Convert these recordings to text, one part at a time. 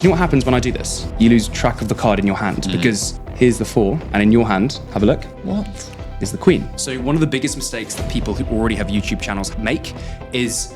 You know what happens when I do this? You lose track of the card in your hand because here's the 4 and in your hand, have a look. What? Is the queen. So one of the biggest mistakes that people who already have YouTube channels make is...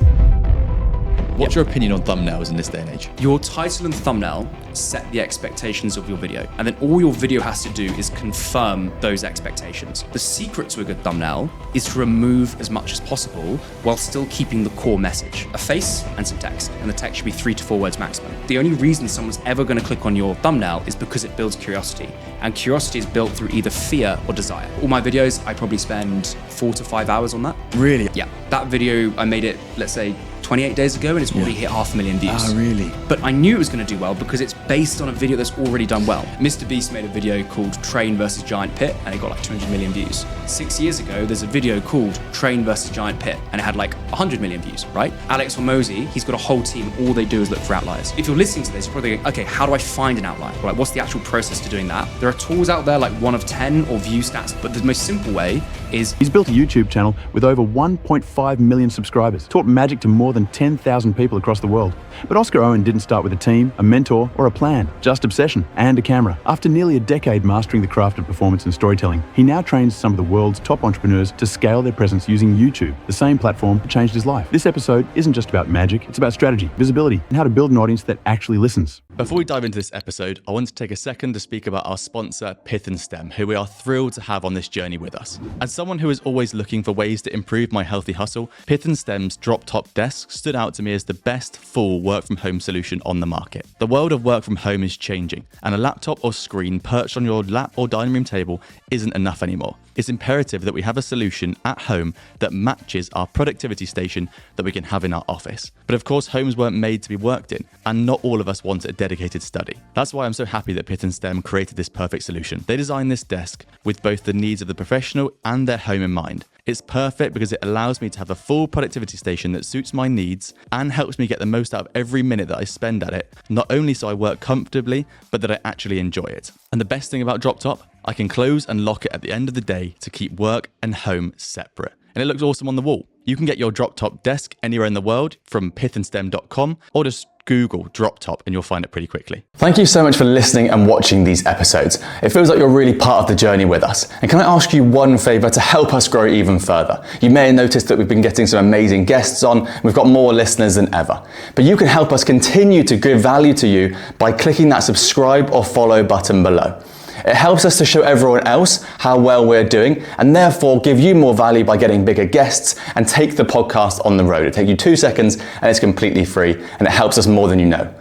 What's your opinion on thumbnails in this day and age? Your title and thumbnail set the expectations of your video, and then all your video has to do is confirm those expectations. The secret to a good thumbnail is to remove as much as possible while still keeping the core message. A face and some text, and the text should be 3 to 4 words maximum. The only reason someone's ever going to click on your thumbnail is because it builds curiosity, and curiosity is built through either fear or desire. All my videos, I probably spend 4 to 5 hours on that. Really? Yeah. That video, I made it, let's say, 28 days ago, and it's already hit 500,000 views. Oh, really? But I knew it was going to do well because it's based on a video that's already done well. Mr. Beast made a video called Train versus Giant Pit, and it got like 200 million views. 6 years ago, there's a video called Train versus Giant Pit, and it had like 100 million views, right? Alex Hormozy, he's got a whole team. All they do is look for outliers. If you're listening to this, you're probably going, okay, how do I find an outlier? Like, what's the actual process to doing that? There are tools out there like 1 of 10 or view stats, but the most simple way is... He's built a YouTube channel with over 1.5 million subscribers, taught magic to more than 10,000 people across the world. But Oscar Owen didn't start with a team, a mentor, or a plan, just obsession and a camera. After nearly a decade mastering the craft of performance and storytelling, he now trains some of the world's top entrepreneurs to scale their presence using YouTube, the same platform that changed his life. This episode isn't just about magic, it's about strategy, visibility, and how to build an audience that actually listens. Before we dive into this episode, I want to take a second to speak about our sponsor, Pith Stem, who we are thrilled to have on this journey with us. As someone who is always looking for ways to improve my healthy hustle, Pith Stem's DropTop desk stood out to me as the best full work from home solution on the market. The world of work from home is changing, and a laptop or screen perched on your lap or dining room table isn't enough anymore. It's imperative that we have a solution at home that matches our productivity station that we can have in our office. But of course, homes weren't made to be worked in, and not all of us want a dedicated study. That's why I'm so happy that Pith Stem created this perfect solution. They designed this desk with both the needs of the professional and their home in mind. It's perfect because it allows me to have a full productivity station that suits my needs and helps me get the most out of every minute that I spend at it, not only so I work comfortably, but that I actually enjoy it. And the best thing about DropTop, I can close and lock it at the end of the day to keep work and home separate. And it looks awesome on the wall. You can get your DropTop desk anywhere in the world from pithandstem.com or just Google DropTop and you'll find it pretty quickly. Thank you so much for listening and watching these episodes. It feels like you're really part of the journey with us. And can I ask you one favor to help us grow even further? You may have noticed that we've been getting some amazing guests on. We've got more listeners than ever. But you can help us continue to give value to you by clicking that subscribe or follow button below. It helps us to show everyone else how well we're doing and therefore give you more value by getting bigger guests and take the podcast on the road. It'll take you 2 seconds and it's completely free and it helps us more than you know.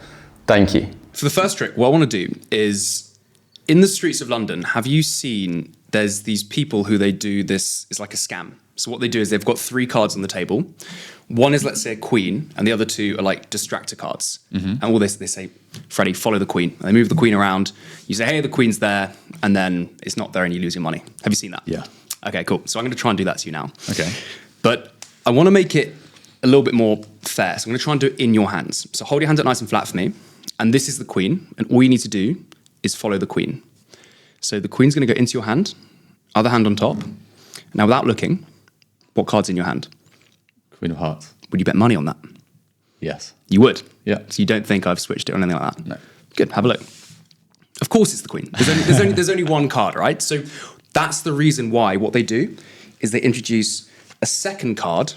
Thank you. For the first trick, what I want to do is, in the streets of London, have you seen there's these people who they do this, it's like a scam. So what they do is they've got 3 cards on the table. One is, let's say, a queen, and the other 2 are like distractor cards. And all this, they say, Freddie, follow the queen. And they move the queen around. You say, hey, the queen's there, and then it's not there and you lose your money. Have you seen that? Yeah. Okay, cool. So I'm going to try and do that to you now. Okay. But I want to make it a little bit more fair. So I'm going to try and do it in your hands. So hold your hands up nice and flat for me. And this is the queen. And all you need to do is follow the queen. So the queen's going to go into your hand, other hand on top. Now, without looking, what card's in your hand? Queen of Hearts. Would you bet money on that? Yes. You would? Yeah. So you don't think I've switched it or anything like that? No. Good, have a look. Of course it's the queen. There's only one card, right? So that's the reason why what they do is they introduce a second card,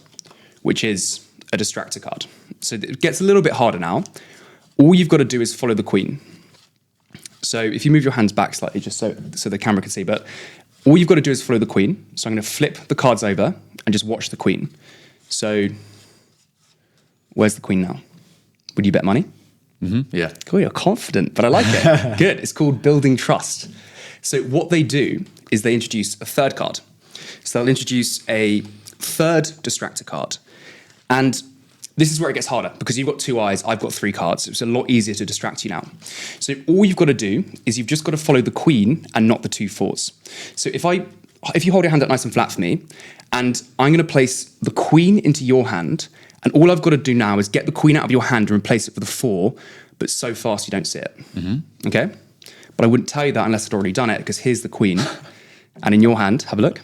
which is a distractor card. So it gets a little bit harder now. All you've got to do is follow the queen. So if you move your hands back slightly, just so the camera can see, but all you've got to do is follow the queen. So I'm going to flip the cards over and just watch the queen. So where's the queen now? Would you bet money? Yeah. Cool, you're confident, but I like it. Good, it's called building trust. So what they do is they introduce a third card. So they'll introduce a third distractor card. And this is where it gets harder because you've got 2 eyes, I've got 3 cards. It's a lot easier to distract you now. So all you've got to do is you've just got to follow the queen and not the 2 4s. So if you hold your hand up nice and flat for me, and I'm going to place the queen into your hand, and all I've got to do now is get the queen out of your hand and replace it with a 4, but so fast you don't see it. Okay? But I wouldn't tell you that unless I'd already done it, because here's the queen, and in your hand, have a look,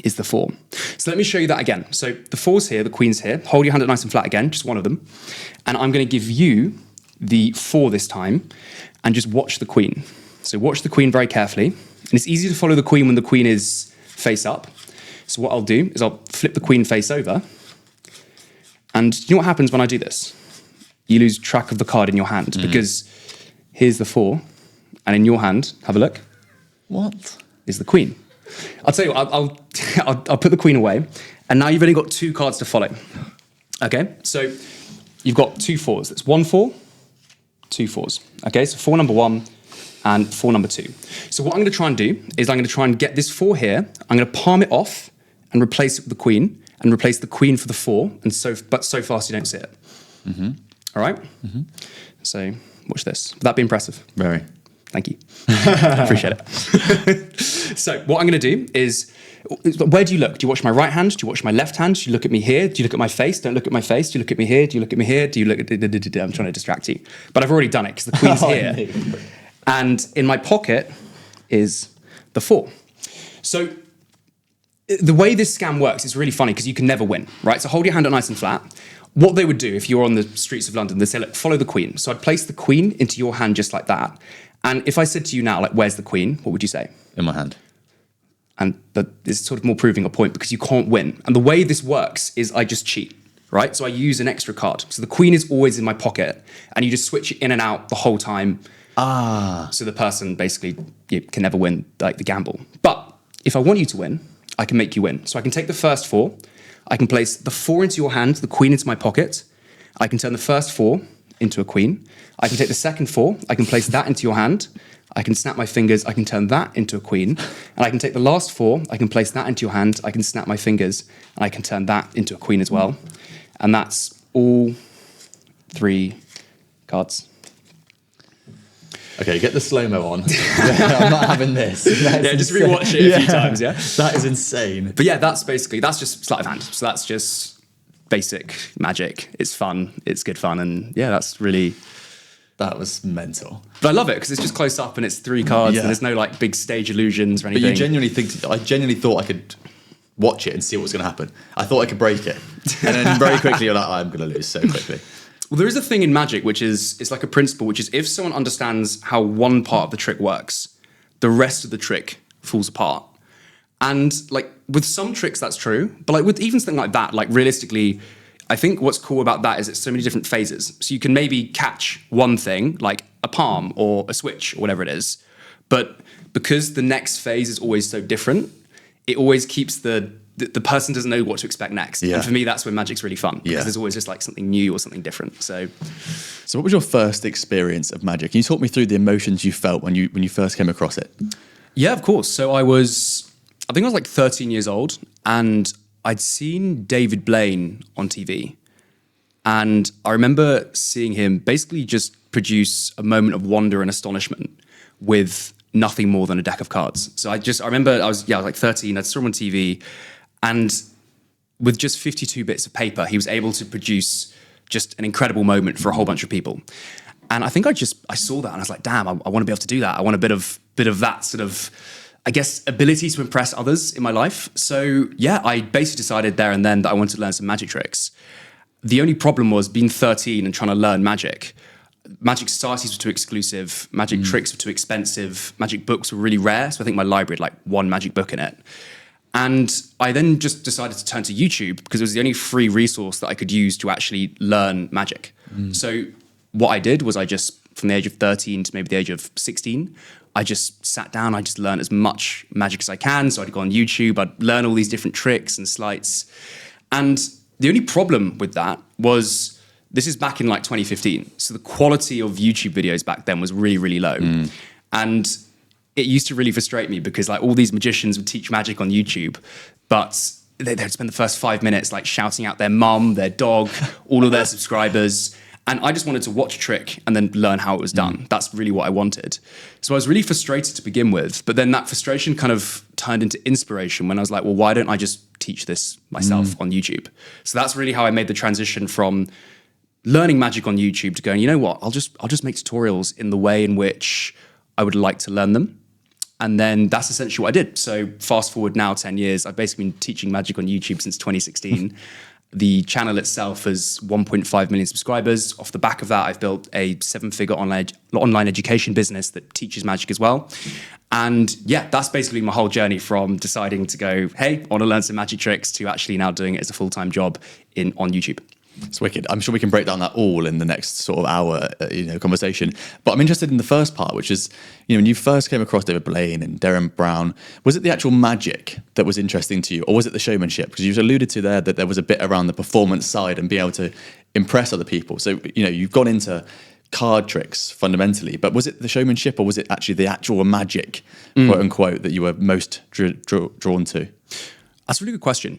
is the 4. So let me show you that again. So the 4's here, the queen's here. Hold your hand up nice and flat again, just one of them. And I'm going to give you the 4 this time and just watch the queen. So watch the queen very carefully. And it's easy to follow the queen when the queen is face up. So what I'll do is I'll flip the queen face over. And you know what happens when I do this? You lose track of the card in your hand because here's the 4. And in your hand, have a look. What? Is the queen. I'll tell you what, I'll put the queen away. And now you've only got 2 cards to follow. Okay, so you've got 2 4s. That's 1 4, 2 4s. Okay, so 4 number 1 and 4 number 2. So what I'm going to try and do is I'm going to try and get this 4 here. I'm going to palm it off and replace it with the queen and replace the queen for the 4. But so fast you don't see it. All right? So watch this. Would that be impressive? Very. Thank you. Appreciate it. So what I'm going to do is, where do you look? Do you watch my right hand? Do you watch my left hand? Do you look at me here? Do you look at my face? Don't look at my face. Do you look at me here? Do you look at me here? Do you look at... I'm trying to distract you. But I've already done it because the queen's here. And in my pocket is the 4. So the way this scam works is really funny because you can never win, right? So hold your hand up nice and flat. What they would do if you were on the streets of London, they'd say, look, follow the queen. So I'd place the queen into your hand just like that. And if I said to you now, like, where's the queen? What would you say? In my hand. And that is sort of more proving a point because you can't win. And the way this works is I just cheat, right? So I use an extra card. So the queen is always in my pocket and you just switch it in and out the whole time. So the person basically can never win like the gamble. But if I want you to win, I can make you win. So I can take the first 4. I can place the 4 into your hand, the queen into my pocket. I can turn the first 4 into a queen. I can take the second 4, I can place that into your hand. I can snap my fingers, I can turn that into a queen. And I can take the last 4, I can place that into your hand, I can snap my fingers, and I can turn that into a queen as well. And that's all 3 cards. Okay, get the slow-mo on. I'm not having this. Just rewatch it a few times, yeah? That is insane. But yeah, that's just sleight of hand. So that's just basic magic. It's fun, it's good fun, and yeah, that's really... That was mental. But I love it because it's just close up and it's 3 cards and there's no like big stage illusions or anything. But you I genuinely thought I could watch it and see what was going to happen. I thought I could break it. And then very quickly you're like, I'm going to lose so quickly. Well, there is a thing in magic which is, it's like a principle, which is if someone understands how one part of the trick works, the rest of the trick falls apart. And like with some tricks that's true, but like with even something like that, like realistically, I think what's cool about that is it's so many different phases. So you can maybe catch one thing, like a palm or a switch or whatever it is. But because the next phase is always so different, it always keeps the person doesn't know what to expect next. Yeah. And for me, that's when magic's really fun. Because there's always just like something new or something different. So what was your first experience of magic? Can you talk me through the emotions you felt when you first came across it? Yeah, of course. So I think I was like 13 years old and I'd seen David Blaine on TV. And I remember seeing him basically just produce a moment of wonder and astonishment with nothing more than a deck of cards. So I remember I was like 13, I saw him on TV, and with just 52 bits of paper, he was able to produce just an incredible moment for a whole bunch of people. And I think I saw that and I was like, damn, I want to be able to do that. I want a bit of that sort of, I guess, ability to impress others in my life. So yeah, I basically decided there and then that I wanted to learn some magic tricks. The only problem was being 13 and trying to learn magic. Magic societies were too exclusive, magic tricks were too expensive, magic books were really rare. So I think my library had like one magic book in it. And I then just decided to turn to YouTube because it was the only free resource that I could use to actually learn magic. So what I did was from the age of 13 to maybe the age of 16, I just sat down, I just learned as much magic as I can. So I'd go on YouTube, I'd learn all these different tricks and sleights. And the only problem with that was, this is back in like 2015. So the quality of YouTube videos back then was really, really low. And it used to really frustrate me because like all these magicians would teach magic on YouTube, but they'd spend the first 5 minutes like shouting out their mum, their dog, all of their subscribers. And I just wanted to watch a trick and then learn how it was done. That's really what I wanted. So I was really frustrated to begin with, but then that frustration kind of turned into inspiration when I was like, well, why don't I just teach this myself on YouTube? So that's really how I made the transition from learning magic on YouTube to going, you know what, I'll just make tutorials in the way in which I would like to learn them. And then that's essentially what I did. So fast forward now 10 years, I've basically been teaching magic on YouTube since 2016. The channel itself has 1.5 million subscribers. Off the back of that, I've built a 7-figure online education business that teaches magic as well. And yeah, that's basically my whole journey from deciding to go, hey, I want to learn some magic tricks, to actually now doing it as a full-time job on YouTube. It's wicked. I'm sure we can break down that all in the next sort of hour, conversation. But I'm interested in the first part, which is, when you first came across David Blaine and Darren Brown, was it the actual magic that was interesting to you, or was it the showmanship? Because you've alluded to there that there was a bit around the performance side and being able to impress other people. So, you've gone into card tricks fundamentally, but was it the showmanship, or was it actually the actual magic, quote unquote, that you were most drawn to? That's a really good question.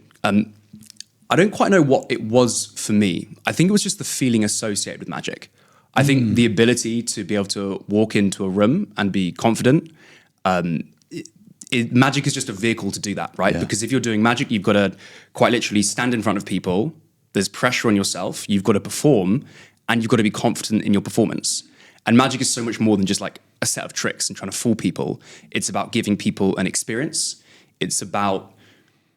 I don't quite know what it was for me. I think it was just the feeling associated with magic. I think the ability to be able to walk into a room and be confident. Magic is just a vehicle to do that, right? Yeah. Because if you're doing magic, you've got to quite literally stand in front of people. There's pressure on yourself. You've got to perform, and you've got to be confident in your performance. And magic is so much more than just like a set of tricks and trying to fool people. It's about giving people an experience. It's about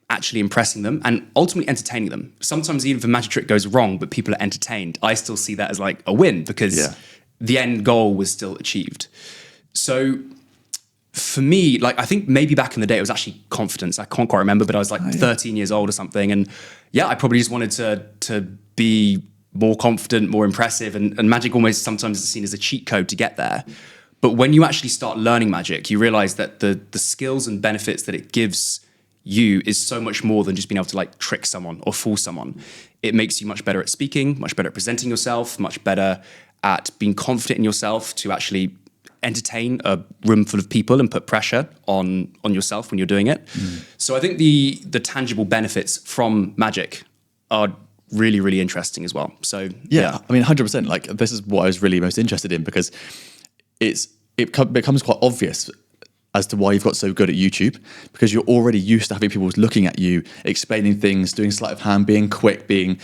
actually impressing them and ultimately entertaining them. Sometimes even if a magic trick goes wrong, but people are entertained, I still see that as like a win, because the end goal was still achieved. So for me, like, I think maybe back in the day, it was actually confidence. I can't quite remember, but I was like 13 years old or something. And yeah, I probably just wanted to be more confident, more impressive. And magic almost sometimes is seen as a cheat code to get there. But when you actually start learning magic, you realize that the skills and benefits that it gives you is so much more than just being able to like trick someone or fool someone. It makes you much better at speaking, much better at presenting yourself, much better at being confident in yourself to actually entertain a room full of people and put pressure on yourself when you're doing it. So I think the tangible benefits from magic are really, really interesting as well. So yeah. I mean, 100%. Like, this is what I was really most interested in, because it becomes quite obvious as to why you've got so good at YouTube, because you're already used to having people looking at you, explaining things, doing sleight of hand, being quick, being,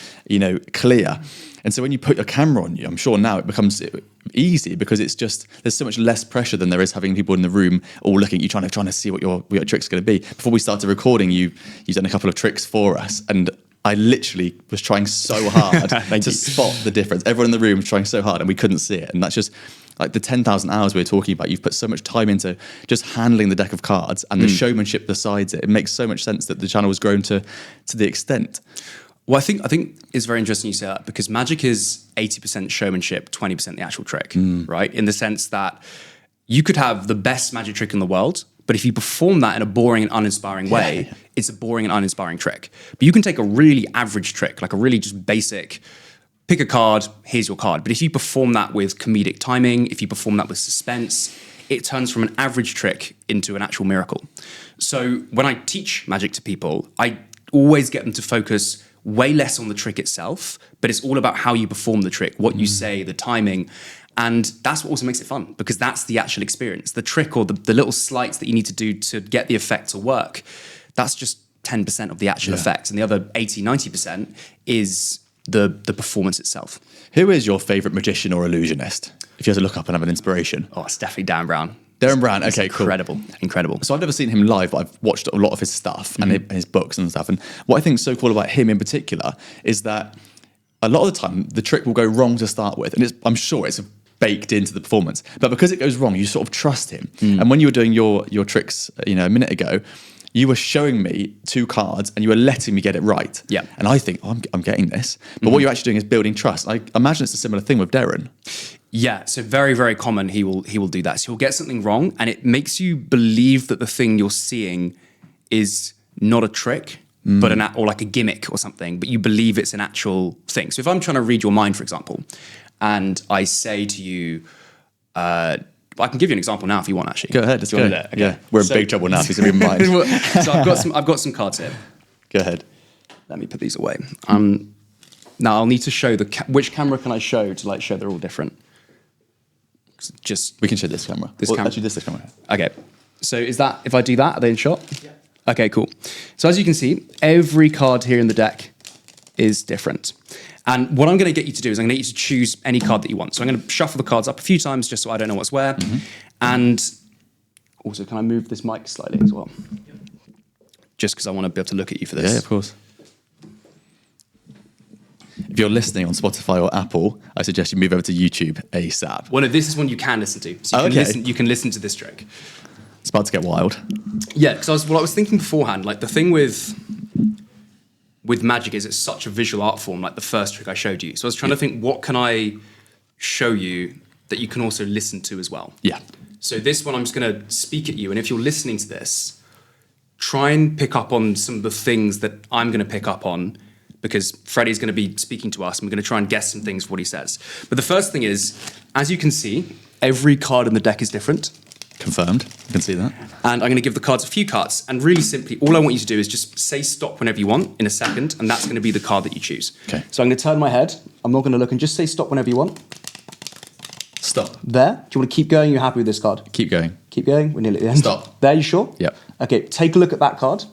clear. And so when you put your camera on you, I'm sure now it becomes easy, because it's just, there's so much less pressure than there is having people in the room all looking at you, trying to see what your trick's going to be. Before we started recording, you've done a couple of tricks for us, and I literally was trying so hard to spot the difference. Everyone in the room was trying so hard, and we couldn't see it. And that's just like the 10,000 hours we were talking about. You've put so much time into just handling the deck of cards and the showmanship besides it. It makes so much sense that the channel has grown to the extent. Well, I think it's very interesting you say that, because magic is 80% showmanship, 20% the actual trick, right? In the sense that you could have the best magic trick in the world, but if you perform that in a boring and uninspiring way, it's a boring and uninspiring trick. But you can take a really average trick, like a really just basic, pick a card, here's your card. But if you perform that with comedic timing, if you perform that with suspense, it turns from an average trick into an actual miracle. So when I teach magic to people, I always get them to focus way less on the trick itself, but it's all about how you perform the trick, what you say, the timing. And that's what also makes it fun, because that's the actual experience. The trick or the little sleights that you need to do to get the effect to work, that's just 10% of the actual effect. And the other 80, 90% is the performance itself. Who is your favourite magician or illusionist? If you had to look up and have an inspiration. Oh, it's definitely Darren Brown. Darren Brown, okay, incredible, cool. Incredible. So I've never seen him live, but I've watched a lot of his stuff and his books and stuff. And what I think is so cool about him in particular is that a lot of the time the trick will go wrong to start with, and I'm sure it's baked into the performance. But because it goes wrong, you sort of trust him. And when you were doing your tricks, a minute ago, you were showing me two cards and you were letting me get it right. Yeah. And I think, I'm getting this. But what you're actually doing is building trust. I imagine it's a similar thing with Darren. Yeah, so very, very common he will do that. So he'll get something wrong and it makes you believe that the thing you're seeing is not a trick, but or like a gimmick or something, but you believe it's an actual thing. So if I'm trying to read your mind, for example, and I say to you, I can give you an example now if you want, actually. Go ahead, let's go. Okay. Yeah, we're in big trouble now, please don't be mind. So I've got some cards here. Go ahead. Let me put these away. Now I'll need to show which camera can I show to show they're all different. We can show this camera. Actually, this camera. Okay. So is that, if I do that, are they in shot? Yeah. Okay, cool. So as you can see, every card here in the deck is different. And what I'm going to get you to do is I'm going to get you to choose any card that you want. So I'm going to shuffle the cards up a few times just so I don't know what's where. And also, can I move this mic slightly as well? Just because I want to be able to look at you for this. Yeah, of course. If you're listening on Spotify or Apple, I suggest you move over to YouTube ASAP. Well, no, this is one you can listen to. So you can listen to this trick. It's about to get wild. Yeah, because I was thinking beforehand, like the thing with magic is it's such a visual art form, like the first trick I showed you. So I was trying to think, what can I show you that you can also listen to as well? Yeah. So this one, I'm just going to speak at you. And if you're listening to this, try and pick up on some of the things that I'm going to pick up on, because Freddie's going to be speaking to us and we're going to try and guess some things for what he says. But the first thing is, as you can see, every card in the deck is different. Confirmed. You can see that. And I'm going to give the cards a few cards. And really simply, all I want you to do is just say stop whenever you want in a second. And that's going to be the card that you choose. Okay. So I'm going to turn my head. I'm not going to look, and just say stop whenever you want. Stop. There. Do you want to keep going? You're happy with this card? Keep going. Keep going. We're nearly at the end. Stop. There, you sure? Yep. Okay, take a look at that card.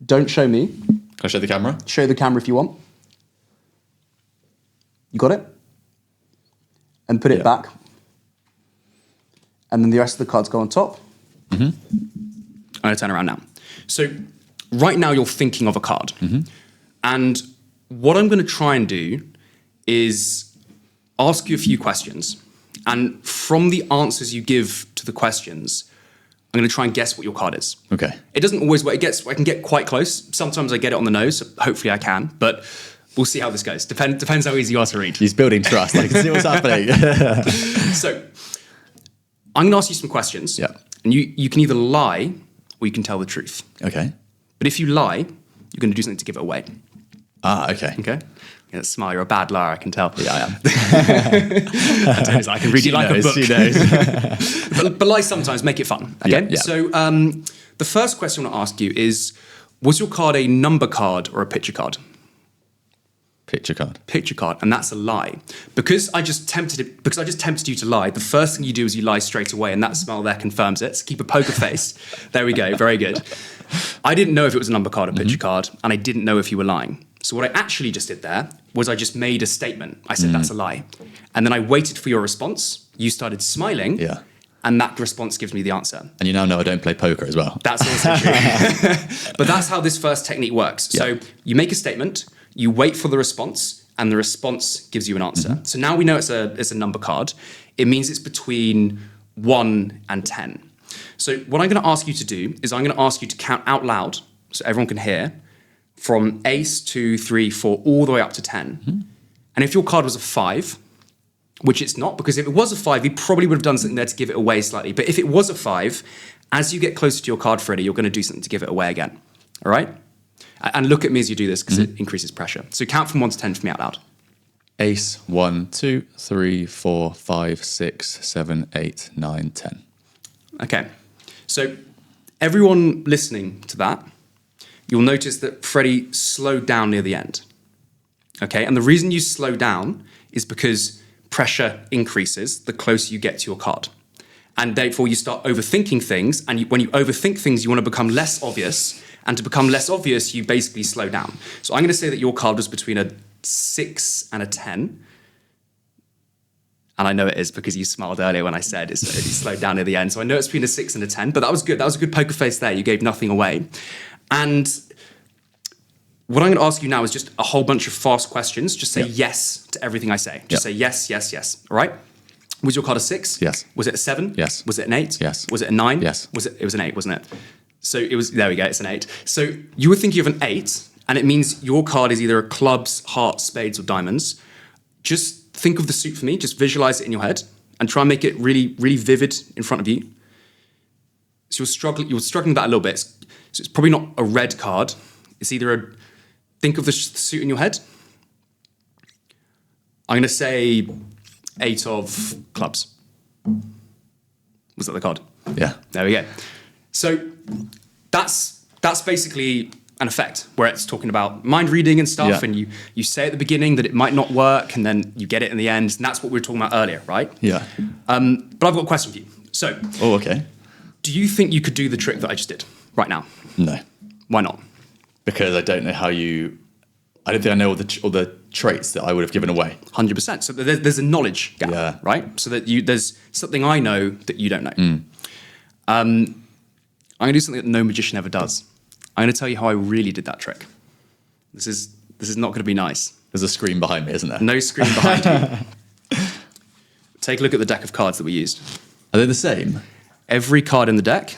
Don't show me. Can I show the camera? Show the camera if you want. You got it? And put it back. And then the rest of the cards go on top. Mm-hmm. I'm going to turn around now. So right now you're thinking of a card. Mm-hmm. And what I'm going to try and do is ask you a few questions. And from the answers you give to the questions, I'm going to try and guess what your card is. Okay. It doesn't always work. I can get quite close. Sometimes I get it on the nose. So hopefully I can. But we'll see how this goes. Depends how easy you are to read. He's building trust. I can see what's happening. So I'm going to ask you some questions. Yeah. And you can either lie or you can tell the truth. Okay. But if you lie, you're going to do something to give it away. Ah, okay. Okay? Yeah, smile. You're a bad liar, I can tell. Yeah, I am. I can read you like a book. She knows. but lie sometimes, make it fun. Okay? Yeah, yeah. So the first question I want to ask you is, was your card a number card or a picture card? Picture card. Picture card, and that's a lie. Because I just tempted you to lie, the first thing you do is you lie straight away, and that smile there confirms it. So keep a poker face. There we go, very good. I didn't know if it was a number card or picture card, and I didn't know if you were lying. So what I actually just did there was I just made a statement. I said, that's a lie. And then I waited for your response. You started smiling. Yeah. And that response gives me the answer. And you now know I don't play poker as well. That's also true. But that's how this first technique works. Yeah. So you make a statement, you wait for the response, and the response gives you an answer. Mm-hmm. So now we know it's a number card. It means it's between 1 and 10. So what I'm going to ask you to do is I'm going to ask you to count out loud so everyone can hear from ace, 2, 3, 4, all the way up to 10. Mm-hmm. And if your card was a 5, which it's not, because if it was a 5, you probably would have done something there to give it away slightly. But if it was a 5, as you get closer to your card, Freddie, you're going to do something to give it away again. All right? And look at me as you do this, because it increases pressure. So count from 1 to 10 for me out loud. Ace, 1, 2, 3, 4, 5, 6, 7, 8, 9, 10. Okay. So everyone listening to that, you'll notice that Freddie slowed down near the end. Okay? And the reason you slow down is because pressure increases the closer you get to your card. And therefore you start overthinking things. And when you overthink things, you want to become less obvious. And to become less obvious, you basically slow down. So I'm going to say that your card was between a 6 and a 10. And I know it is because you smiled earlier when I said you slowed down near the end. So I know it's between a 6 and a 10, but that was good. That was a good poker face there. You gave nothing away. And what I'm going to ask you now is just a whole bunch of fast questions. Just say yes to everything I say. Just say yes, yes, yes. All right? Was your card a 6? Yes. Was it a 7? Yes. Was it an 8? Yes. Was it a 9? Yes. It was an 8, wasn't it? So it was, there we go, it's an 8. So you were thinking of an 8, and it means your card is either a clubs, hearts, spades, or diamonds. Just think of the suit for me, just visualize it in your head, and try and make it really, really vivid in front of you. So you're struggling with that a little bit. So it's probably not a red card. It's either think of the suit in your head. I'm going to say 8 of clubs. Was that the card? Yeah. There we go. So that's basically an effect where it's talking about mind reading and stuff, and you say at the beginning that it might not work, and then you get it in the end, and that's what we were talking about earlier, right? Yeah. But I've got a question for you. So, okay. Do you think you could do the trick that I just did right now? No. Why not? Because I don't know I don't think I know all the traits that I would have given away. 100%. So there's a knowledge gap, right? So that there's something I know that you don't know. I'm going to do something that no magician ever does. I'm going to tell you how I really did that trick. This is not going to be nice, There's a screen behind me, isn't there? No screen behind you. Take a look at the deck of cards that we used. Are they the same? Every card in the deck.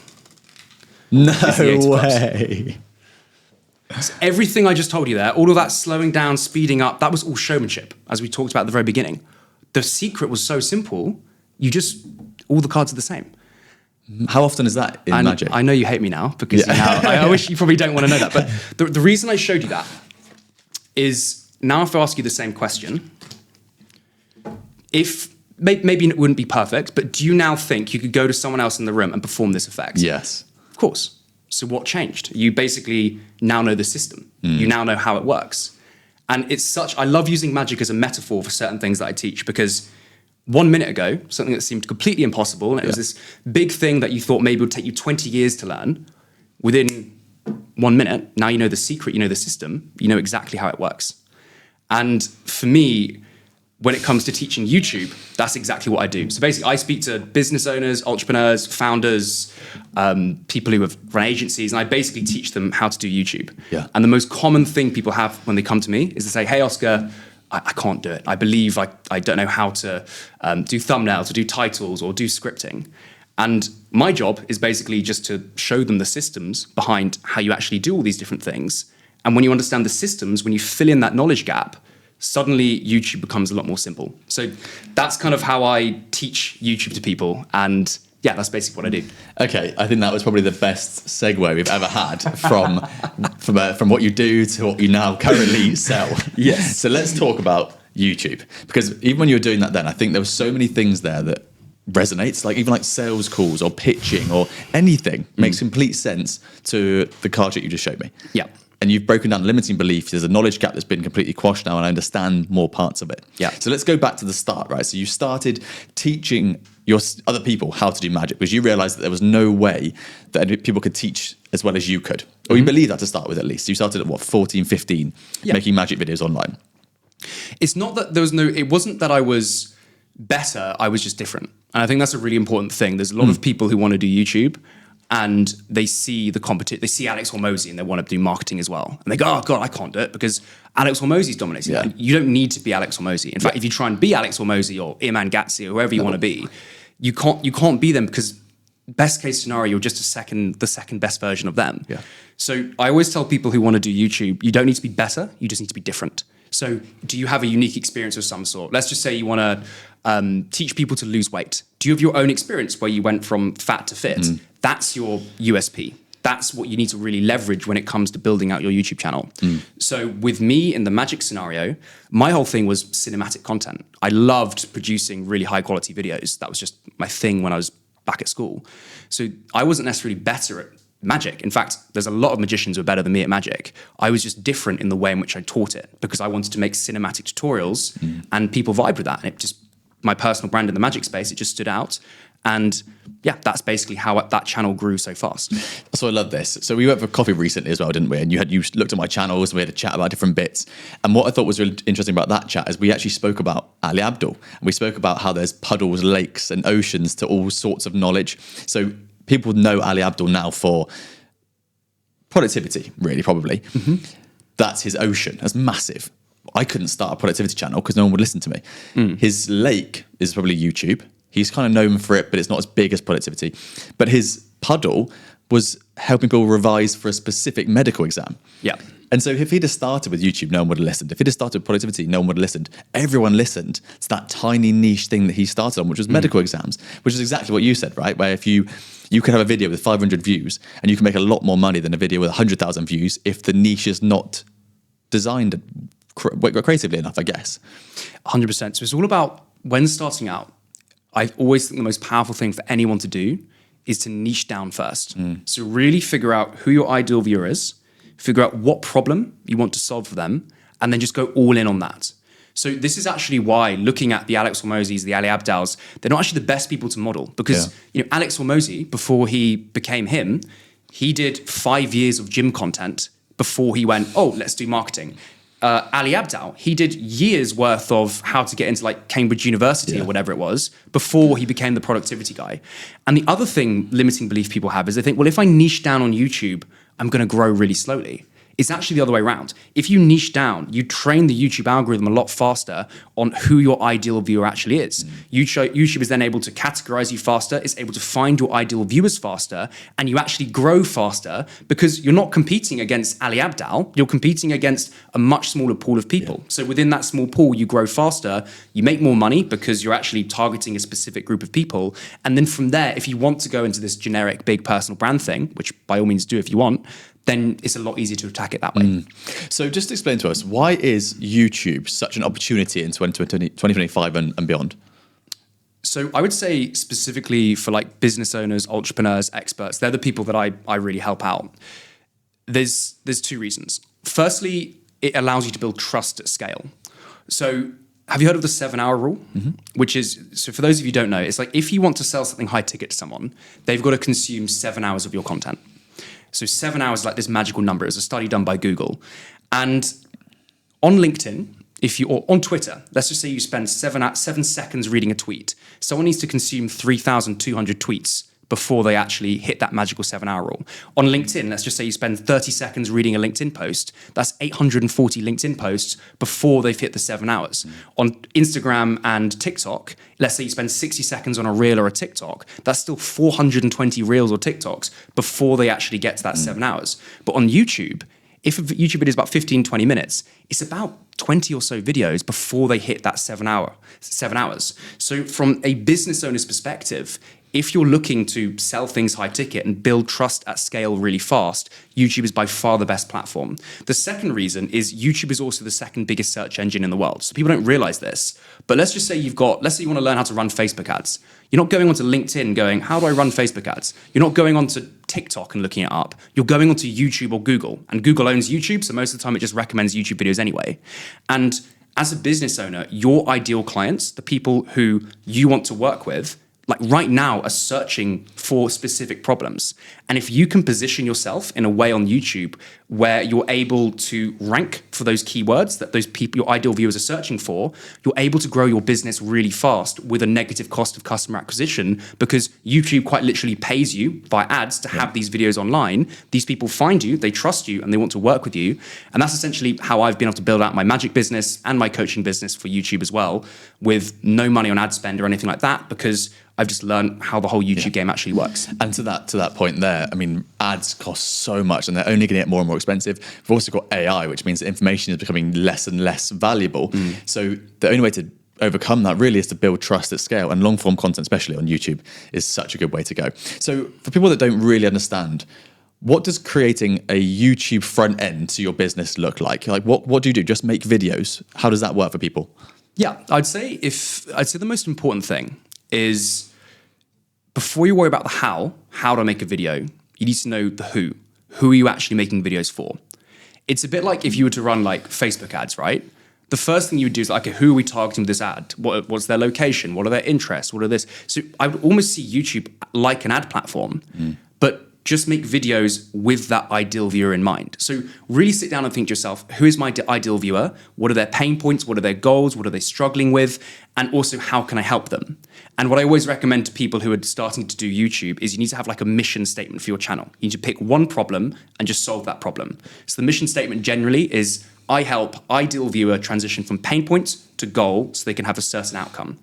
No the Eight of Cups. way. So everything I just told you there, all of that slowing down, speeding up, that was all showmanship, as we talked about at the very beginning. The secret was so simple, all the cards are the same. How often is that in Magic? I know you hate me now, because I wish you probably don't want to know that. But the reason I showed you that is, now if I ask you the same question, maybe it wouldn't be perfect, but do you now think you could go to someone else in the room and perform this effect? Yes. Of course. So what changed? You basically now know the system. You now know how it works. And I love using magic as a metaphor for certain things that I teach, because 1 minute ago, something that seemed completely impossible, and it was this big thing that you thought maybe would take you 20 years to learn, within 1 minute, now you know the secret, you know the system, you know exactly how it works. And for me, when it comes to teaching YouTube, that's exactly what I do. So basically, I speak to business owners, entrepreneurs, founders, people who have run agencies, and I basically teach them how to do YouTube. Yeah. And the most common thing people have when they come to me is to say, hey, Oscar, I can't do it. I believe I don't know how to do thumbnails or do titles or do scripting. And my job is basically just to show them the systems behind how you actually do all these different things. And when you understand the systems, when you fill in that knowledge gap, suddenly YouTube becomes a lot more simple. So that's kind of how I teach YouTube to people. And yeah, that's basically what I do. Okay, I think that was probably the best segue we've ever had from what you do to what you now currently sell. Yes. So let's talk about YouTube, because even when you were doing that then, I think there were so many things there that resonates, like even like sales calls or pitching or anything makes complete sense to the card sheet you just showed me. Yeah. And you've broken down limiting beliefs. There's a knowledge gap that's been completely quashed now, and I understand more parts of it. Yeah. So let's go back to the start, right? So you started teaching your other people how to do magic because you realized that there was no way that people could teach as well as you could. Or you believe that to start with, at least. You started at 14, 15, making magic videos online. It's not that it wasn't that I was better, I was just different. And I think that's a really important thing. There's a lot of people who want to do YouTube, and they see the competition. They see Alex Hormozy and they want to do marketing as well. And they go, oh God, I can't do it because Alex Hormozy's dominating. Yeah. And you don't need to be Alex Hormozy. In fact, if you try and be Alex Hormozy or Iman Gatsi or whoever you want to be, you can't be them, because best case scenario, you're just the second best version of them. Yeah. So I always tell people who want to do YouTube, you don't need to be better, you just need to be different. So do you have a unique experience of some sort? Let's just say you want to teach people to lose weight. Do you have your own experience where you went from fat to fit? That's your USP. That's what you need to really leverage when it comes to building out your YouTube channel. So with me in the magic scenario, my whole thing was cinematic content. I loved producing really high quality videos. That was just my thing when I was back at school. So I wasn't necessarily better at magic. In fact, there's a lot of magicians who are better than me at magic. I was just different in the way in which I taught it, because I wanted to make cinematic tutorials and people vibed with that. And it just, my personal brand in the magic space, it just stood out. And yeah, that's basically how that channel grew so fast. So I love this. So we went for coffee recently as well, didn't we? And you looked at my channels and we had a chat about different bits. And what I thought was really interesting about that chat is we actually spoke about Ali Abdaal. And we spoke about how there's puddles, lakes and oceans to all sorts of knowledge. So people know Ali Abdaal now for productivity, really, probably. That's his ocean. That's massive. I couldn't start a productivity channel because no one would listen to me. His lake is probably YouTube. He's kind of known for it, but it's not as big as productivity. But his puddle was helping people revise for a specific medical exam. Yeah. And so if he'd have started with YouTube, no one would have listened. If he'd have started with productivity, no one would have listened. Everyone listened to that tiny niche thing that he started on, which was medical exams, which is exactly what you said, right? Where if you could have a video with 500 views and you can make a lot more money than a video with 100,000 views if the niche is not designed creatively enough, I guess. 100%. So it's all about, when starting out, I always think the most powerful thing for anyone to do is to niche down first. So really figure out who your ideal viewer is, figure out what problem you want to solve for them, and then just go all in on that. So this is actually why, looking at the Alex Hormozys, the Ali Abdaals, they're not actually the best people to model, because Alex Hormozy, before he became him, he did 5 years of gym content before he went, oh, let's do marketing. Ali Abdaal, he did years worth of how to get into like Cambridge University or whatever it was before he became the productivity guy. And the other thing, limiting belief people have, is they think, well, if I niche down on YouTube, I'm going to grow really slowly. It's actually the other way around. If you niche down, you train the YouTube algorithm a lot faster on who your ideal viewer actually is. YouTube is then able to categorize you faster, it's able to find your ideal viewers faster, and you actually grow faster because you're not competing against Ali Abdaal, you're competing against a much smaller pool of people. So within that small pool, you grow faster, you make more money because you're actually targeting a specific group of people. And then from there, if you want to go into this generic big personal brand thing, which by all means do if you want, then it's a lot easier to attack it that way. So just explain to us, why is YouTube such an opportunity in 2025 and beyond? So I would say specifically for like business owners, entrepreneurs, experts, they're the people that I really help out. There's two reasons. Firstly, it allows you to build trust at scale. So have you heard of the 7-hour rule? Which is, so for those of you who don't know, it's like if you want to sell something high ticket to someone, they've got to consume 7 hours of your content. So 7 hours is like this magical number. It was a study done by Google. And on LinkedIn, or on Twitter, let's just say you spend 7 seconds reading a tweet. Someone needs to consume 3,200 tweets before they actually hit that magical 7-hour rule. On LinkedIn, let's just say you spend 30 seconds reading a LinkedIn post. That's 840 LinkedIn posts before they've hit the 7 hours. On Instagram and TikTok, let's say you spend 60 seconds on a reel or a TikTok. That's still 420 reels or TikToks before they actually get to that 7 hours. But on YouTube, if a YouTube video is about 15, 20 minutes, it's about 20 or so videos before they hit that 7 hours. So from a business owner's perspective, if you're looking to sell things high ticket and build trust at scale really fast, YouTube is by far the best platform. The second reason is YouTube is also the second biggest search engine in the world. So people don't realize this, but let's just say let's say you want to learn how to run Facebook ads. You're not going onto LinkedIn going, how do I run Facebook ads? You're not going onto TikTok and looking it up. You're going onto YouTube or Google, and Google owns YouTube, so most of the time it just recommends YouTube videos anyway. And as a business owner, your ideal clients, the people who you want to work with, like right now are searching for specific problems. And if you can position yourself in a way on YouTube where you're able to rank for those keywords that those people, your ideal viewers are searching for, you're able to grow your business really fast with a negative cost of customer acquisition because YouTube quite literally pays you by ads to have these videos online. These people find you, they trust you, and they want to work with you. And that's essentially how I've been able to build out my magic business and my coaching business for YouTube as well, with no money on ad spend or anything like that, because I've just learned how the whole YouTube game actually works. And to that point there, I mean, ads cost so much and they're only going to get more and more expensive. We've also got AI, which means that information is becoming less and less valuable. So the only way to overcome that really is to build trust at scale, and long form content, especially on YouTube, is such a good way to go. So for people that don't really understand, what does creating a YouTube front end to your business look like? Like what do you do? Just make videos? How does that work for people? Yeah, I'd say the most important thing is, before you worry about the how to make a video, you need to know the who. Who are you actually making videos for? It's a bit like if you were to run like Facebook ads, right? The first thing you would do is like, okay, who are we targeting with this ad? What's their location? What are their interests? What are this? So I would almost see YouTube like an ad platform, but just make videos with that ideal viewer in mind. So really sit down and think to yourself, who is my ideal viewer? What are their pain points? What are their goals? What are they struggling with? And also, how can I help them? And what I always recommend to people who are starting to do YouTube is you need to have like a mission statement for your channel. You need to pick one problem and just solve that problem. So the mission statement generally is, I help ideal viewer transition from pain point to goal so they can have a certain outcome.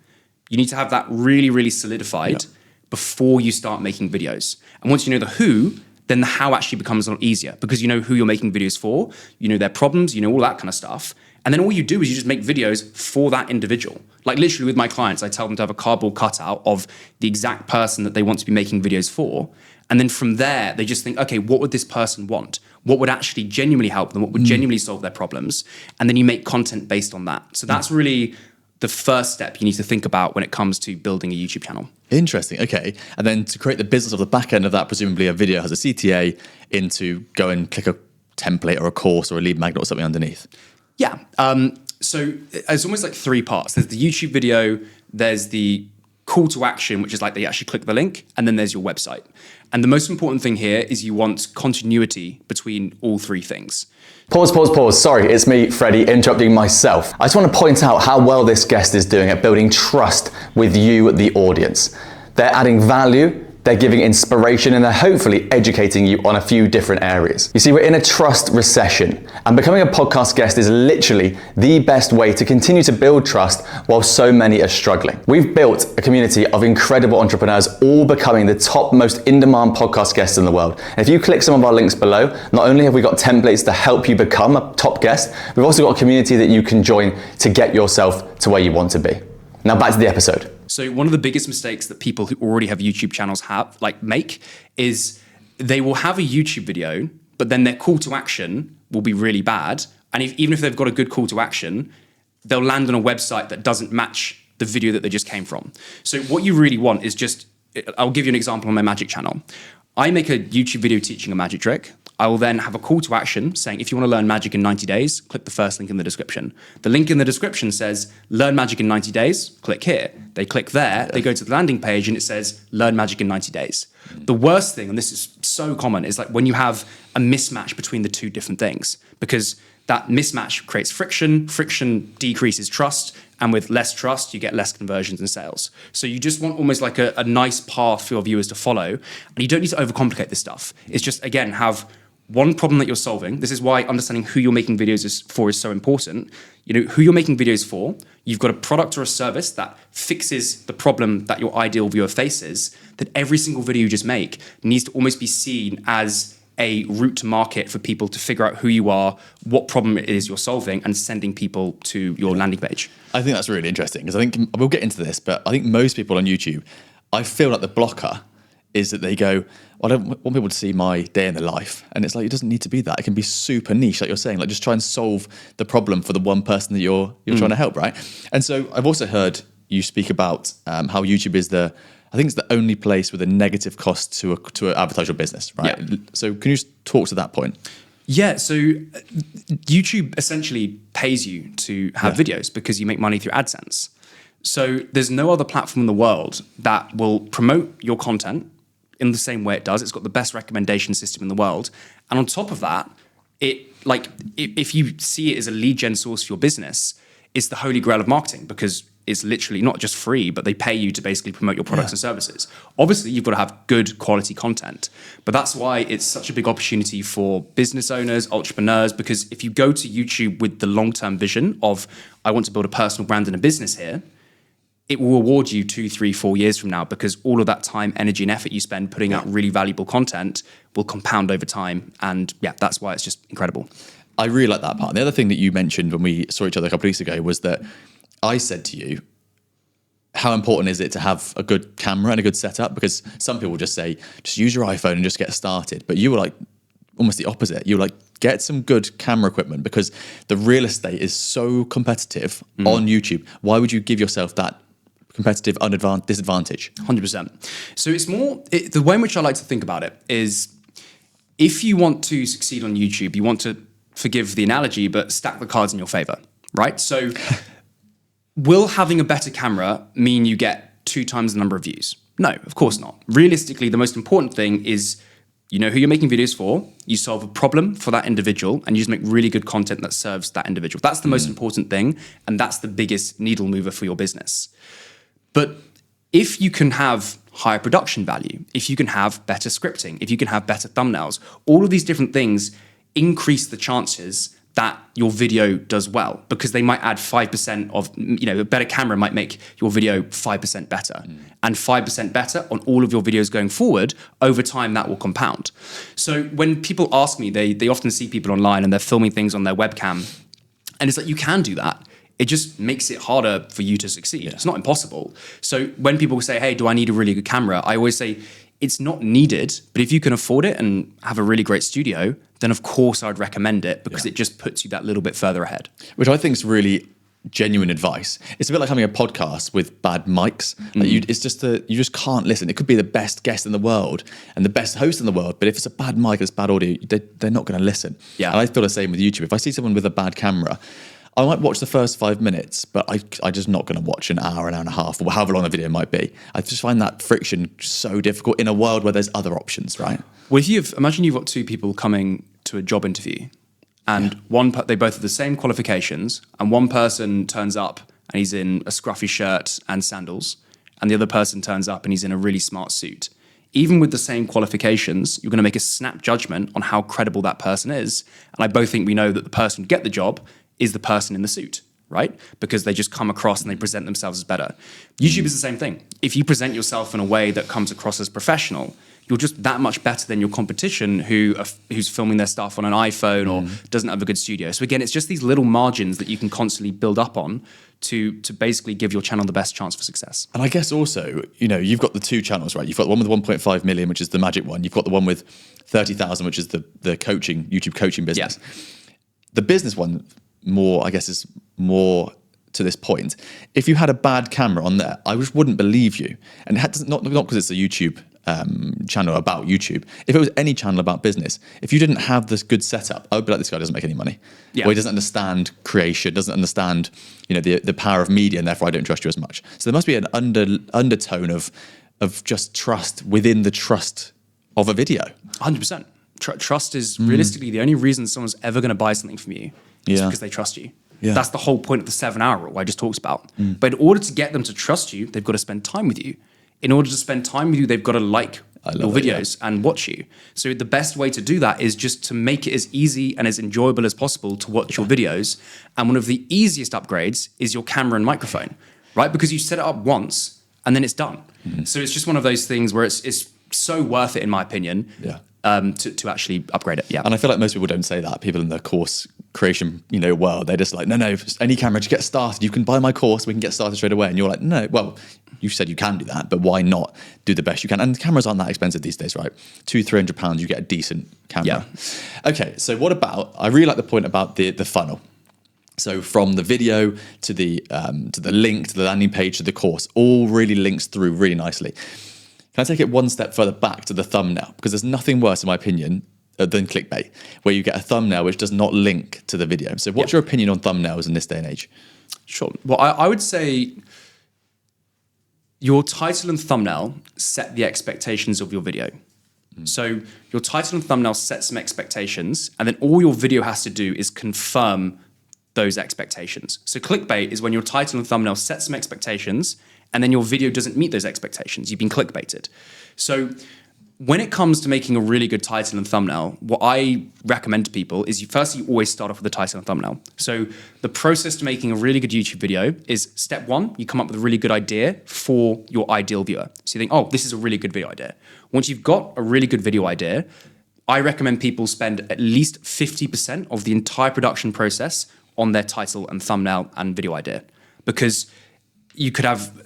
You need to have that really, really solidified before you start making videos. And once you know the who, then the how actually becomes a lot easier, because you know who you're making videos for, you know their problems, you know all that kind of stuff. And then all you do is you just make videos for that individual. Like literally with my clients, I tell them to have a cardboard cutout of the exact person that they want to be making videos for. And then from there, they just think, okay, what would this person want? What would actually genuinely help them? What would genuinely solve their problems? And then you make content based on that. So that's really the first step you need to think about when it comes to building a YouTube channel. Interesting. Okay. And then to create the business of the back end of that, presumably a video has a CTA into go and click a template or a course or a lead magnet or something underneath. Yeah. So it's almost like three parts. There's the YouTube video, there's the call to action, which is like they actually click the link, and then there's your website. And the most important thing here is you want continuity between all three things. Pause. Sorry, it's me, Freddie, interrupting myself. I just want to point out how well this guest is doing at building trust with you, the audience. They're adding value They're giving inspiration and they're hopefully educating you on a few different areas. You see, we're in a trust recession, and becoming a podcast guest is literally the best way to continue to build trust while so many are struggling. We've built a community of incredible entrepreneurs, all becoming the top most in-demand podcast guests in the world. And if you click some of our links below, not only have we got templates to help you become a top guest, we've also got a community that you can join to get yourself to where you want to be. Now back to the episode. So one of the biggest mistakes that people who already have YouTube channels make is they will have a YouTube video, but then their call to action will be really bad. And even if they've got a good call to action, they'll land on a website that doesn't match the video that they just came from. So what you really want is I'll give you an example on my magic channel. I make a YouTube video teaching a magic trick. I will then have a call to action saying, if you want to learn magic in 90 days, click the first link in the description. The link in the description says, learn magic in 90 days, click here. They click there, they go to the landing page and it says, learn magic in 90 days. The worst thing, and this is so common, is like when you have a mismatch between the two different things, because that mismatch creates friction decreases trust, and with less trust, you get less conversions and sales. So you just want almost like a nice path for your viewers to follow, and you don't need to overcomplicate this stuff. It's just, again, have one problem that you're solving. This is why understanding who you're making videos for is so important. You know, who you're making videos for, you've got a product or a service that fixes the problem that your ideal viewer faces, that every single video you just make needs to almost be seen as a route to market for people to figure out who you are, what problem it is you're solving, and sending people to your landing page. I think that's really interesting, because I think we'll get into this, but I think most people on YouTube, I feel like the blocker is that they go, well, I don't want people to see my day in the life. And it's like, it doesn't need to be that. It can be super niche, like you're saying, like just try and solve the problem for the one person that you're trying to help, right? And so I've also heard you speak about how YouTube is I think it's the only place with a negative cost to advertise your business, right? Yeah. So can you just talk to that point? Yeah, so YouTube essentially pays you to have videos because you make money through AdSense. So there's no other platform in the world that will promote your content in the same way it does. It's got the best recommendation system in the world. And on top of that, if you see it as a lead gen source for your business, it's the holy grail of marketing, because it's literally not just free, but they pay you to basically promote your products and services. Obviously, you've got to have good quality content, but that's why it's such a big opportunity for business owners, entrepreneurs, because if you go to YouTube with the long-term vision of, I want to build a personal brand and a business here, it will reward you 2, 3, 4 years from now, because all of that time, energy, and effort you spend putting out really valuable content will compound over time. And yeah, that's why it's just incredible. I really like that part. And the other thing that you mentioned when we saw each other a couple of weeks ago was that I said to you, how important is it to have a good camera and a good setup? Because some people just say, just use your iPhone and just get started. But you were like almost the opposite. You were like, get some good camera equipment, because the real estate is so competitive on YouTube. Why would you give yourself that competitive disadvantage? 100%. So it's more, the way in which I like to think about it is, if you want to succeed on YouTube, you want to, forgive the analogy, but stack the cards in your favor, right? So will having a better camera mean you get 2 times the number of views? No, of course not. Realistically, the most important thing is, you know who you're making videos for, you solve a problem for that individual, and you just make really good content that serves that individual. That's the most important thing, and that's the biggest needle mover for your business. But if you can have higher production value, if you can have better scripting, if you can have better thumbnails, all of these different things increase the chances that your video does well, because they might add 5% of, a better camera might make your video 5% better. And 5% better on all of your videos going forward, over time that will compound. So when people ask me, they often see people online and they're filming things on their webcam, and it's like, you can do that. It just makes it harder for you to succeed. Yeah. It's not impossible. So when people say, hey, do I need a really good camera? I always say, it's not needed, but if you can afford it and have a really great studio, then of course I'd recommend it, because it just puts you that little bit further ahead. Which I think is really genuine advice. It's a bit like having a podcast with bad mics. Like you just can't listen. It could be the best guest in the world and the best host in the world, but if it's a bad mic, it's bad audio, they're not going to listen. Yeah. And I feel the same with YouTube. If I see someone with a bad camera, I might watch the first 5 minutes, but I'm just not going to watch an hour and a half, or however long the video might be. I just find that friction so difficult in a world where there's other options, right? Well, imagine you've got 2 people coming to a job interview, and they both have the same qualifications, and one person turns up and he's in a scruffy shirt and sandals, and the other person turns up and he's in a really smart suit. even with the same qualifications, you're going to make a snap judgment on how credible that person is. And I both think we know that the person who get the job is the person in the suit, right? Because they just come across and they present themselves as better. YouTube is the same thing. If you present yourself in a way that comes across as professional, you're just that much better than your competition who's filming their stuff on an iPhone or doesn't have a good studio. So again, it's just these little margins that you can constantly build up on to basically give your channel the best chance for success. And I guess also, you've got the two channels, right? You've got the one with 1.5 million, which is the magic one. You've got the one with 30,000, which is the YouTube coaching business. Yeah. The business one, I guess, is more to this point. If you had a bad camera on there, I just wouldn't believe you. And not because it's a YouTube channel about YouTube. If it was any channel about business, if you didn't have this good setup, I would be like, this guy doesn't make any money. Yeah. Or he doesn't understand creation, doesn't understand the power of media, and therefore I don't trust you as much. So there must be an undertone of just trust within the trust of a video. 100%. Trust is realistically the only reason someone's ever going to buy something from you is because they trust you. Yeah. That's the whole point of the 7-hour rule I just talked about. But in order to get them to trust you, they've got to spend time with you. In order to spend time with you, they've got to like your videos and watch you. So the best way to do that is just to make it as easy and as enjoyable as possible to watch your videos. And one of the easiest upgrades is your camera and microphone, right? Because you set it up once and then it's done. So it's just one of those things where it's so worth it, in my opinion, to actually upgrade it. Yeah. And I feel like most people don't say that. People in the course creation, world, they're just like, no, any camera, just get started. You can buy my course, we can get started straight away. And you're like, no, well, you said you can do that, but why not do the best you can? And the cameras aren't that expensive these days, right? £200-300, you get a decent camera. Yeah. Okay, so what about, I really like the point about the funnel. So from the video to the link, to the landing page, to the course, all really links through really nicely. Can I take it one step further back to the thumbnail? Because there's nothing worse, in my opinion, than clickbait, where you get a thumbnail which does not link to the video. So what's your opinion on thumbnails in this day and age? Sure. Well, I would say your title and thumbnail set the expectations of your video. So your title and thumbnail set some expectations, and then all your video has to do is confirm those expectations. So clickbait is when your title and thumbnail set some expectations, and then your video doesn't meet those expectations. You've been clickbaited. So when it comes to making a really good title and thumbnail, what I recommend to people is you always start off with a title and thumbnail. So the process to making a really good YouTube video is step one, you come up with a really good idea for your ideal viewer. So you think, oh, this is a really good video idea. Once you've got a really good video idea, I recommend people spend at least 50% of the entire production process on their title and thumbnail and video idea. Because you could have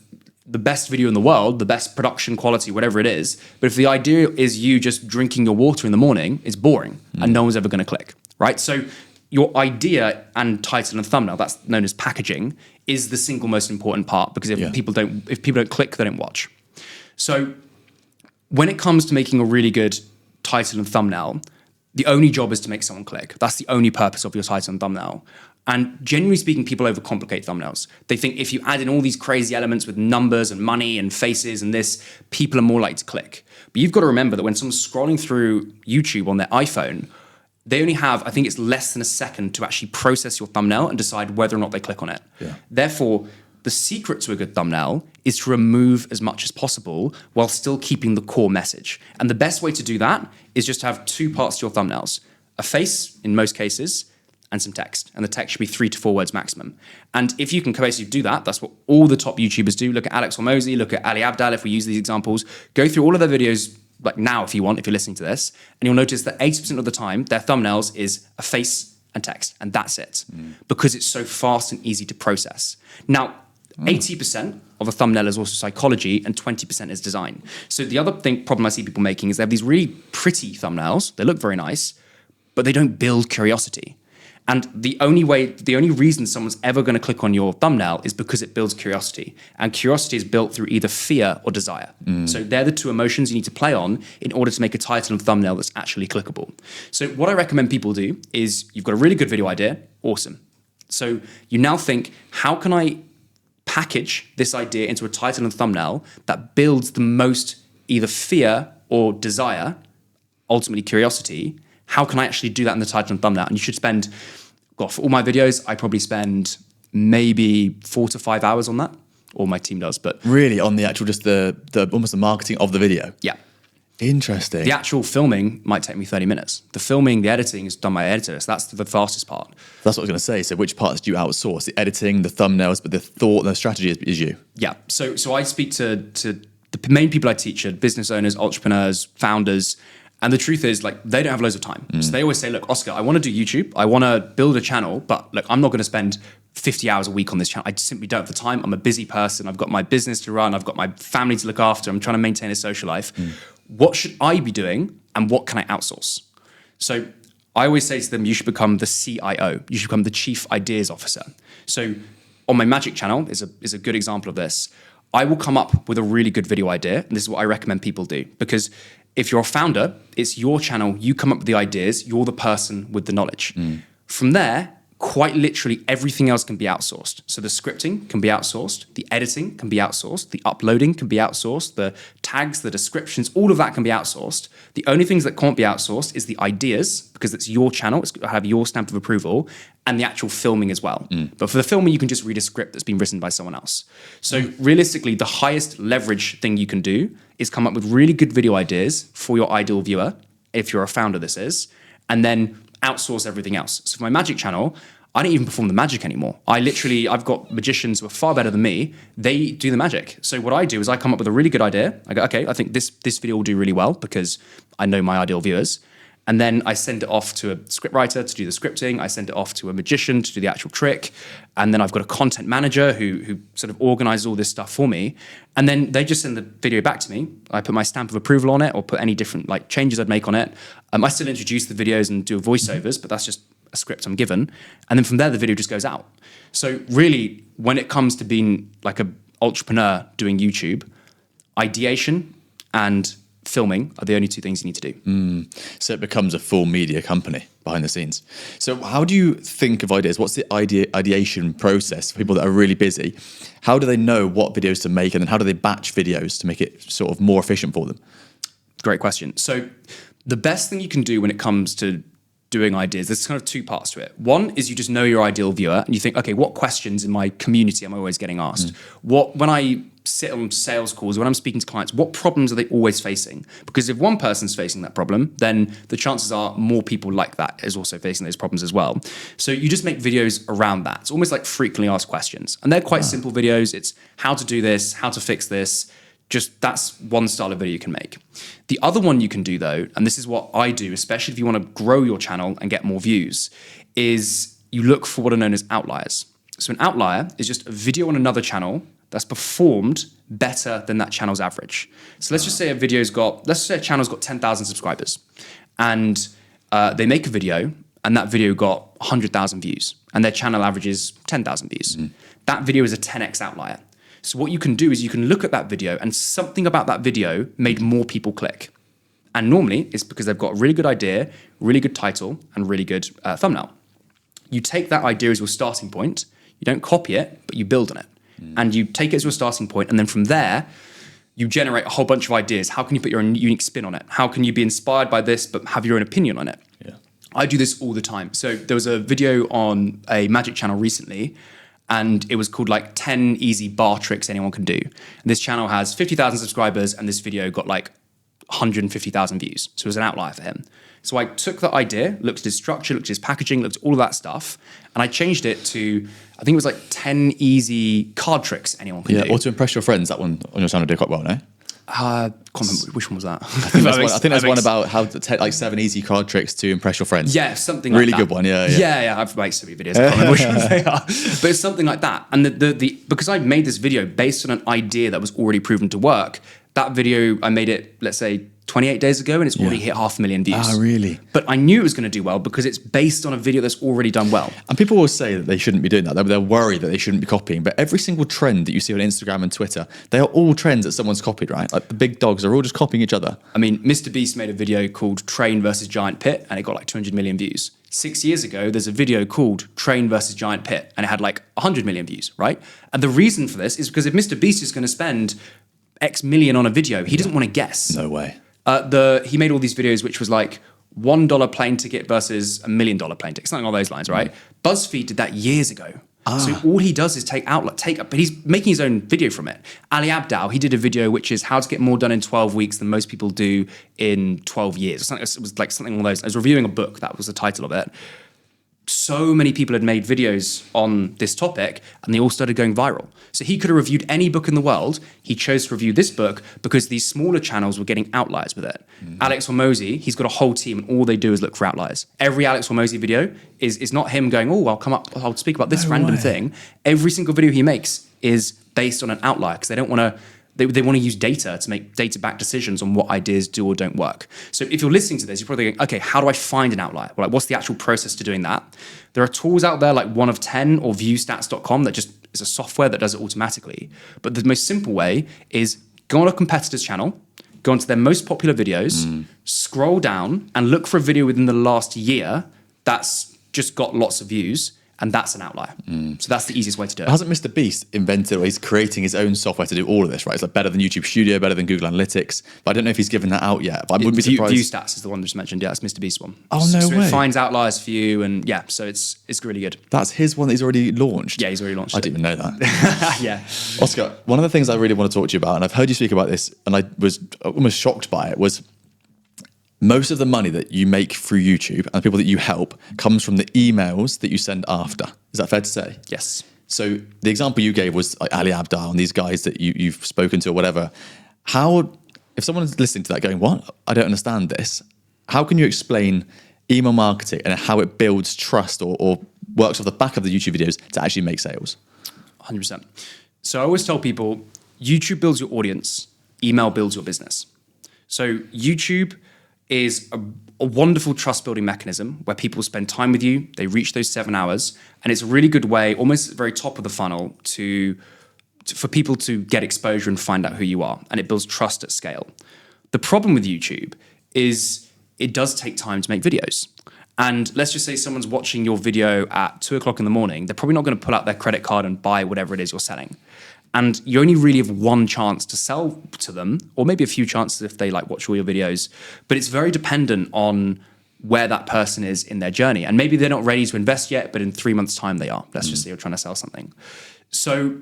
the best video in the world, the best production quality, whatever it is. But if the idea is you just drinking your water in the morning, it's boring and no one's ever going to click, right? So your idea and title and thumbnail, that's known as packaging, is the single most important part, because if people don't click, they don't watch. So when it comes to making a really good title and thumbnail, the only job is to make someone click. That's the only purpose of your title and thumbnail. And generally speaking, people overcomplicate thumbnails. They think if you add in all these crazy elements with numbers and money and faces and this, people are more likely to click. But you've got to remember that when someone's scrolling through YouTube on their iPhone, they only have, I think it's less than a second to actually process your thumbnail and decide whether or not they click on it. Yeah. Therefore, the secret to a good thumbnail is to remove as much as possible while still keeping the core message. And the best way to do that is just to have two parts to your thumbnails. A face, in most cases, and some text. And the text should be 3 to 4 words maximum. And if you can basically do that, that's what all the top YouTubers do. Look at Alex Hormozy, look at Ali Abdaal, if we use these examples. Go through all of their videos, like now if you want, if you're listening to this, and you'll notice that 80% of the time, their thumbnails is a face and text, and that's it. Because it's so fast and easy to process. Now, 80% of a thumbnail is also psychology, and 20% is design. So the other problem I see people making is they have these really pretty thumbnails. They look very nice, but they don't build curiosity. And the only reason someone's ever going to click on your thumbnail is because it builds curiosity. And curiosity is built through either fear or desire. So they're the two emotions you need to play on in order to make a title and thumbnail that's actually clickable. So what I recommend people do is you've got a really good video idea, awesome. So you now think, how can I package this idea into a title and thumbnail that builds the most either fear or desire, ultimately curiosity? How can I actually do that in the title and thumbnail? And you should spend, for all my videos, I probably spend maybe 4 to 5 hours on that, or my team does. But really, on the actual, just the almost the marketing of the video. Yeah. Interesting. The actual filming might take me 30 minutes. The filming, the editing is done by editor, so that's the fastest part. That's what I was going to say. So which parts do you outsource? The editing, the thumbnails, but the thought, the strategy is you? Yeah. So I speak to the main people I teach are business owners, entrepreneurs, founders. And the truth is, like, they don't have loads of time. So they always say, look, Oscar, I want to do YouTube. I want to build a channel, but look, I'm not going to spend 50 hours a week on this channel. I simply don't have the time. I'm a busy person. I've got my business to run. I've got my family to look after. I'm trying to maintain a social life. What should I be doing and what can I outsource? So I always say to them, you should become the CIO. You should become the Chief Ideas Officer. So on my Magic channel is a good example of this. I will come up with a really good video idea. And this is what I recommend people do. Because if you're a founder, it's your channel. You come up with the ideas. You're the person with the knowledge. From there, quite literally everything else can be outsourced. So the scripting can be outsourced, the editing can be outsourced, the uploading can be outsourced, the tags, the descriptions, all of that can be outsourced. The only things that can't be outsourced is the ideas, because it's your channel, it's got to have your stamp of approval, and the actual filming as well. But for the filming, you can just read a script that's been written by someone else. So realistically, the highest leverage thing you can do is come up with really good video ideas for your ideal viewer, if you're a founder this is, and then outsource everything else. So for my Magic channel, I don't even perform the magic anymore. I've got magicians who are far better than me. They do the magic. So what I do is I come up with a really good idea. I go, okay, I think this video will do really well because I know my ideal viewers. And then I send it off to a scriptwriter to do the scripting. I send it off to a magician to do the actual trick. And then I've got a content manager who sort of organizes all this stuff for me. And then they just send the video back to me. I put my stamp of approval on it or put any different like changes I'd make on it. I still introduce the videos and do voiceovers, but that's just a script I'm given. And then from there, the video just goes out. So really, when it comes to being like an entrepreneur doing YouTube, ideation and filming are the only two things you need to do. So it becomes a full media company behind the scenes. So how do you think of ideas? What's the ideation process for people that are really busy? How do they know what videos to make, and then how do they batch videos to make it sort of more efficient for them? Great question. So the best thing you can do when it comes to doing ideas, there's kind of two parts to it. One is you just know your ideal viewer and you think, okay, what questions in my community am I always getting asked? When I sit on sales calls, when I'm speaking to clients, what problems are they always facing? Because if one person's facing that problem, then the chances are more people like that is also facing those problems as well. So you just make videos around that. It's almost like frequently asked questions. And they're quite simple videos. It's how to do this, how to fix this. Just that's one style of video you can make. The other one you can do though, and this is what I do, especially if you want to grow your channel and get more views, is you look for what are known as outliers. So an outlier is just a video on another channel that's performed better than that channel's average. So let's just say a channel's got 10,000 subscribers and they make a video and that video got 100,000 views and their channel averages 10,000 views. That video is a 10x outlier. So what you can do is you can look at that video and something about that video made more people click. And normally it's because they've got a really good idea, really good title, and really good thumbnail. You take that idea as your starting point, you don't copy it, but you build on it. And you take it as your starting point, and then from there, you generate a whole bunch of ideas. How can you put your own unique spin on it? How can you be inspired by this, but have your own opinion on it? Yeah. I do this all the time. So there was a video on a Magic channel recently, and it was called like 10 easy bar tricks anyone can do. And this channel has 50,000 subscribers, and this video got like 150,000 views. So it was an outlier for him. So I took that idea, looked at his structure, looked at his packaging, looked at all of that stuff, and I changed it to, I think it was like 10 easy card tricks anyone can do. Yeah, or to impress your friends. That one on your channel did quite well, no? Can't remember which one was that. I think there's one about how to take like 7 easy card tricks to impress your friends. Yeah, something like really that. Really good one, yeah. Yeah, I've made so many videos, I can't remember which ones they are. But it's something like that. And because I made this video based on an idea that was already proven to work, that video, I made it, let's say, 28 days ago, and it's already hit 500,000 views. Ah, really? But I knew it was going to do well because it's based on a video that's already done well. And people will say that they shouldn't be doing that. They're worried that they shouldn't be copying. But every single trend that you see on Instagram and Twitter, they are all trends that someone's copied, right? Like the big dogs are all just copying each other. I mean, Mr. Beast made a video called Train versus Giant Pit, and it got like 200 million views. 6 years ago, there's a video called Train versus Giant Pit, and it had like 100 million views, right? And the reason for this is because if Mr. Beast is going to spend X million on a video, he doesn't want to guess. No way. He made all these videos, which was like $1 plane ticket versus $1 million plane ticket, something along those lines, right? BuzzFeed did that years ago. So all he does is take Outlier, but he's making his own video from it. Ali Abdaal, he did a video which is how to get more done in 12 weeks than most people do in 12 years. It was like something along those. I was reviewing a book, that was the title of it. So many people had made videos on this topic and they all started going viral. So he could have reviewed any book in the world. He chose to review this book because these smaller channels were getting outliers with it. Alex Hormozy, he's got a whole team and all they do is look for outliers. Every Alex Hormozy video is not him going, oh, I'll speak about this random thing. Every single video he makes is based on an outlier because they don't want to, they want to use data to make data-backed decisions on what ideas do or don't work. So if you're listening to this, you're probably going, okay, how do I find an outlier? Well, like, what's the actual process to doing that? There are tools out there like 1 of 10 or viewstats.com that just is a software that does it automatically. But the most simple way is go on a competitor's channel, go onto their most popular videos, scroll down and look for a video within the last year that's just got lots of views. And that's an outlier. So that's the easiest way to do it. Hasn't Mr. Beast invented, or he's creating his own software to do all of this, right? It's like better than YouTube Studio, better than Google Analytics. But I don't know if he's given that out yet. But I wouldn't be surprised. ViewStats is the one just mentioned. Yeah, it's Mr. Beast's one. Oh, no way. It finds outliers for you, and yeah, so it's really good. That's his one that he's already launched? Yeah, he's already launched I it. didn't even know that. Yeah. Oscar, one of the things I really want to talk to you about, and I've heard you speak about this, and I was almost shocked by it, was most of the money that you make through YouTube and the people that you help comes from the emails that you send after. Is that fair to say? Yes. So the example you gave was like Ali Abdaal and these guys that you've spoken to or whatever. How, if someone's listening to that going, what? I don't understand this. How can you explain email marketing and how it builds trust or works off the back of the YouTube videos to actually make sales? 100%. So I always tell people, YouTube builds your audience, email builds your business. So YouTube is a wonderful trust building mechanism where people spend time with you, they reach those 7 hours, and it's a really good way, almost at the very top of the funnel, for people to get exposure and find out who you are, and it builds trust at scale. The problem with YouTube is it does take time to make videos. And let's just say someone's watching your video at 2 o'clock in the morning, they're probably not going to pull out their credit card and buy whatever it is you're selling. And you only really have one chance to sell to them, or maybe a few chances if they like watch all your videos. But it's very dependent on where that person is in their journey. And maybe they're not ready to invest yet, but in 3 months' time they are. Let's just say you're trying to sell something. So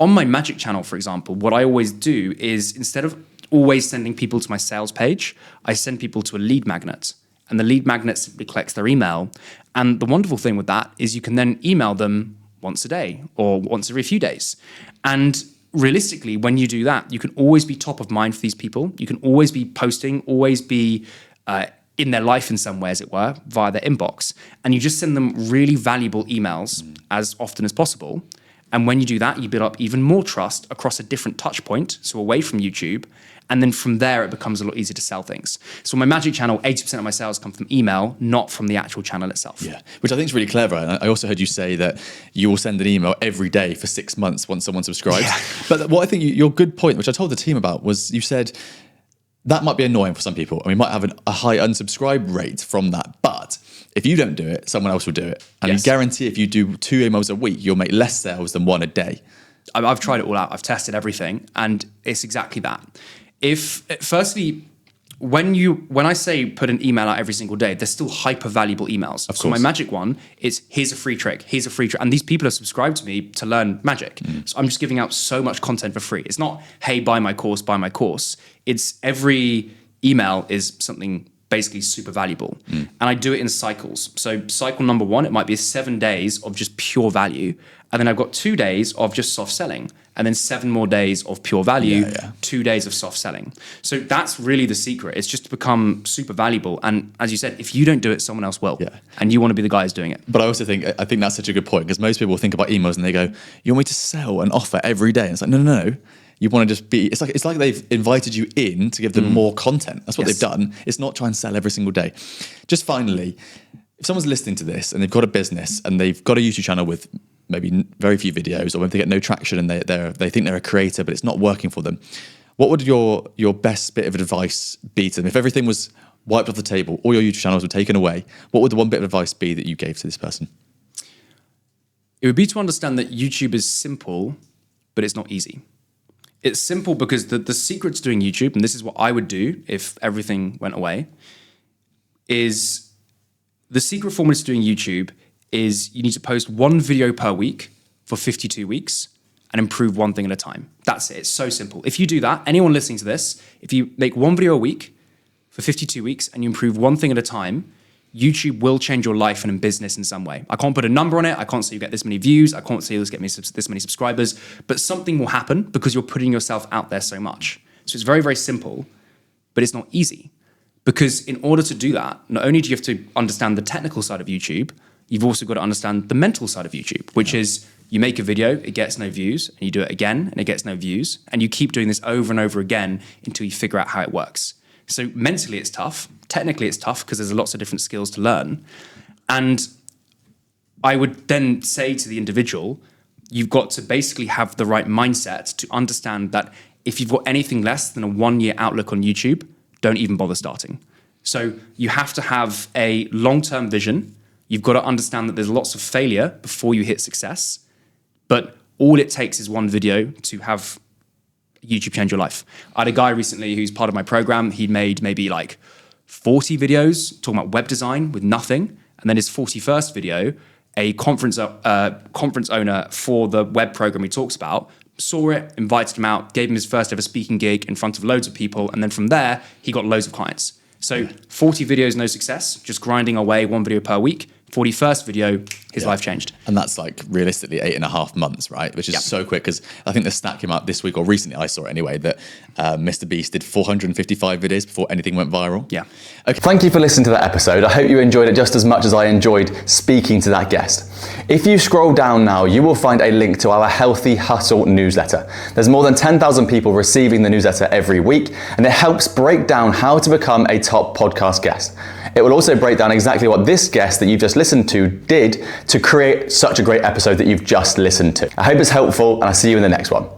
on my Magic channel, for example, what I always do is instead of always sending people to my sales page, I send people to a lead magnet. And the lead magnet simply collects their email. And the wonderful thing with that is you can then email them once a day or once every few days. And realistically, when you do that, you can always be top of mind for these people. You can always be posting, always be in their life in some way, as it were, via their inbox. And you just send them really valuable emails as often as possible. And when you do that, you build up even more trust across a different touch point, so away from YouTube. And then from there, it becomes a lot easier to sell things. So on my Magic channel, 80% of my sales come from email, not from the actual channel itself. Yeah, which I think is really clever. And I also heard you say that you will send an email every day for 6 months once someone subscribes. Yeah. But what I think your good point, which I told the team about, was you said that might be annoying for some people. I mean, might have a high unsubscribe rate from that. But if you don't do it, someone else will do it. And you guarantee if you do 2 emails a week, you'll make less sales than 1 a day. I've tried it all out. I've tested everything. And it's exactly that. Firstly, when I say put an email out every single day, they're still hyper valuable emails. Of so course. my Magic one is here's a free trick, and these people are subscribed to me to learn Magic. So I'm just giving out so much content for free. It's not, hey, buy my course, buy my course. It's every email is something basically super valuable. And I do it in cycles. So cycle number 1, it might be 7 days of just pure value. And then I've got 2 days of just soft selling. And then 7 more days of pure value, 2 days of soft selling. So that's really the secret. It's just to become super valuable. And as you said, if you don't do it, someone else will. Yeah. And you want to be the guy who's doing it. But I think that's such a good point, because most people think about emails and they go, you want me to sell an offer every day? And it's like, no. You want to just be, it's like they've invited you in to give them more content. That's what they've done. It's not try and sell every single day. Just finally, if someone's listening to this and they've got a business and they've got a YouTube channel with maybe very few videos, or if they get no traction and they think they're a creator but it's not working for them, what would your best bit of advice be to them? If everything was wiped off the table, all your YouTube channels were taken away, what would the one bit of advice be that you gave to this person? It would be to understand that YouTube is simple, but it's not easy. It's simple because the secret to doing YouTube, and this is what I would do if everything went away, is the secret formula to doing YouTube is you need to post 1 video per week for 52 weeks and improve one thing at a time. That's it. It's so simple. If you do that, anyone listening to this, if you make one video a week for 52 weeks and you improve one thing at a time, YouTube will change your life and in business in some way. I can't put a number on it. I can't say you get this many views. I can't say you get this many subscribers, but something will happen because you're putting yourself out there so much. So it's very, very simple, but it's not easy. Because in order to do that, not only do you have to understand the technical side of YouTube, you've also got to understand the mental side of YouTube, which is you make a video, it gets no views, and you do it again, and it gets no views, and you keep doing this over and over again until you figure out how it works. So mentally it's tough. Technically it's tough because there's lots of different skills to learn. And I would then say to the individual, you've got to basically have the right mindset to understand that if you've got anything less than a 1-year outlook on YouTube, don't even bother starting. So you have to have a long-term vision. You've got to understand that there's lots of failure before you hit success. But all it takes is one video to have YouTube change your life. I had a guy recently who's part of my program. He'd made maybe like 40 videos talking about web design with nothing. And then his 41st video, a conference owner for the web program he talks about, saw it, invited him out, gave him his first ever speaking gig in front of loads of people. And then from there, he got loads of clients. So 40 videos, no success, just grinding away, 1 video per week. 41st video, his life changed. And that's like realistically 8.5 months, right? Which is so quick, because I think the stat came out this week, or recently I saw it anyway, that Mr. Beast did 455 videos before anything went viral. Yeah. Okay. Thank you for listening to that episode. I hope you enjoyed it just as much as I enjoyed speaking to that guest. If you scroll down now, you will find a link to our Healthy Hustle newsletter. There's more than 10,000 people receiving the newsletter every week, and it helps break down how to become a top podcast guest. It will also break down exactly what this guest that you've just listened to did to create such a great episode that you've just listened to. I hope it's helpful, and I'll see you in the next one.